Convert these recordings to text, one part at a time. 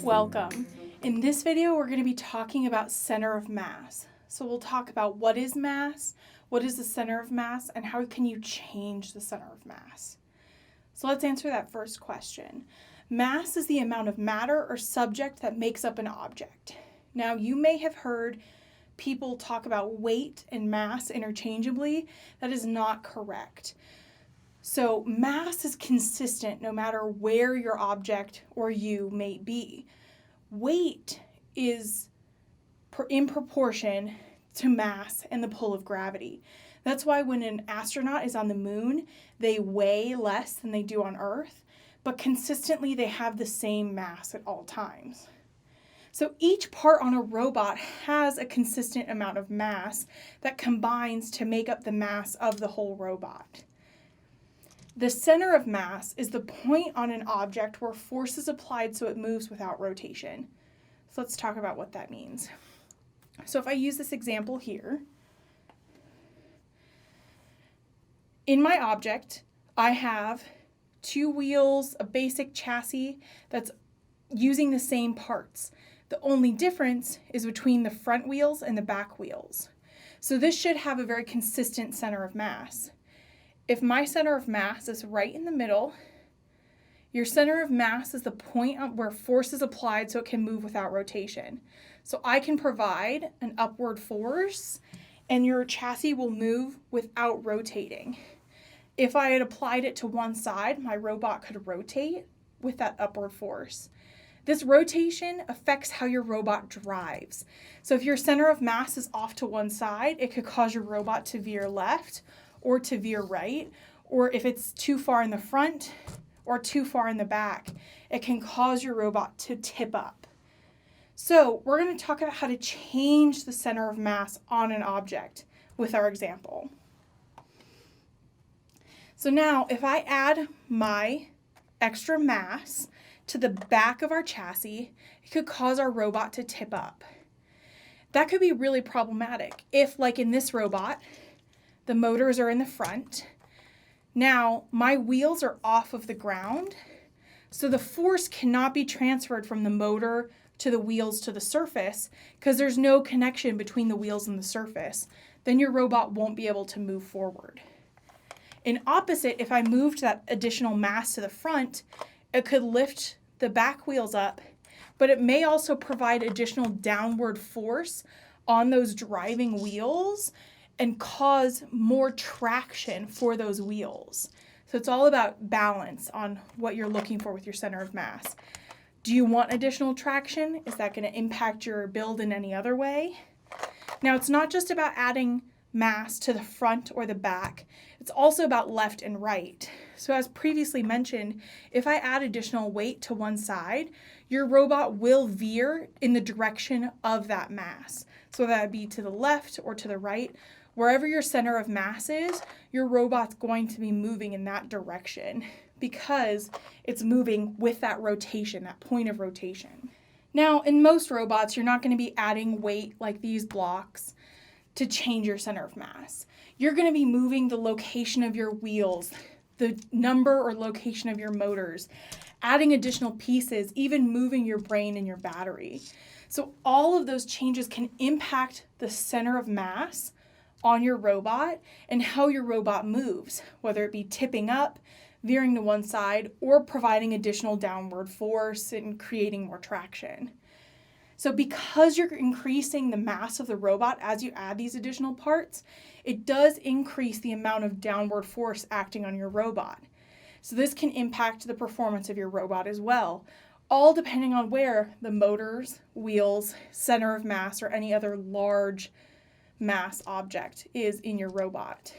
Welcome. In this video, we're going to be talking about center of mass. So we'll talk about what is mass, what is the center of mass, and how can you change the center of mass. So let's answer that first question. Mass is the amount of matter or subject that makes up an object. Now, you may have heard people talk about weight and mass interchangeably. That is not correct. So mass is consistent no matter where your object or you may be. Weight is in proportion to mass and the pull of gravity. That's why when an astronaut is on the moon, they weigh less than they do on Earth, but consistently they have the same mass at all times. So each part on a robot has a consistent amount of mass that combines to make up the mass of the whole robot. The center of mass is the point on an object where force is applied so it moves without rotation. So let's talk about what that means. So if I use this example here, in my object, I have two wheels, a basic chassis that's using the same parts. The only difference is between the front wheels and the back wheels. So this should have a very consistent center of mass. If my center of mass is right in the middle, your center of mass is the point where force is applied so it can move without rotation. So I can provide an upward force and your chassis will move without rotating. If I had applied it to one side, my robot could rotate with that upward force. This rotation affects how your robot drives. So if your center of mass is off to one side, it could cause your robot to veer left or to veer right, or if it's too far in the front or too far in the back, it can cause your robot to tip up. So we're going to talk about how to change the center of mass on an object with our example. So now if I add my extra mass to the back of our chassis, it could cause our robot to tip up. That could be really problematic if, like in this robot, the motors are in the front. Now, my wheels are off of the ground, so the force cannot be transferred from the motor to the wheels to the surface because there's no connection between the wheels and the surface. Then your robot won't be able to move forward. In opposite, if I moved that additional mass to the front, it could lift the back wheels up, but it may also provide additional downward force on those driving wheels and cause more traction for those wheels. So it's all about balance on what you're looking for with your center of mass. Do you want additional traction? Is that going to impact your build in any other way? Now, it's not just about adding mass to the front or the back. It's also about left and right. So as previously mentioned, if I add additional weight to one side, your robot will veer in the direction of that mass. So that would be to the left or to the right. Wherever your center of mass is, your robot's going to be moving in that direction because it's moving with that rotation, that point of rotation. Now, in most robots, you're not going to be adding weight like these blocks to change your center of mass. You're going to be moving the location of your wheels, the number or location of your motors, adding additional pieces, even moving your brain and your battery. So all of those changes can impact the center of mass on your robot and how your robot moves, whether it be tipping up, veering to one side, or providing additional downward force and creating more traction. So because you're increasing the mass of the robot as you add these additional parts, it does increase the amount of downward force acting on your robot. So this can impact the performance of your robot as well, all depending on where the motors, wheels, center of mass, or any other large mass object is in your robot.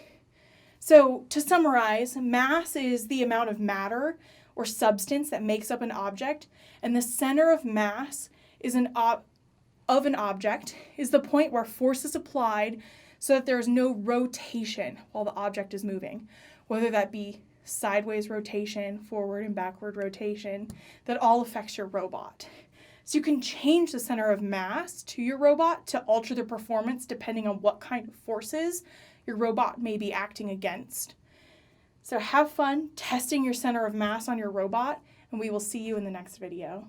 So to summarize, mass is the amount of matter or substance that makes up an object, and the center of mass is an object is the point where force is applied so that there is no rotation while the object is moving, whether that be sideways rotation, forward and backward rotation, that all affects your robot. So you can change the center of mass to your robot to alter the performance depending on what kind of forces your robot may be acting against. So have fun testing your center of mass on your robot, and we will see you in the next video.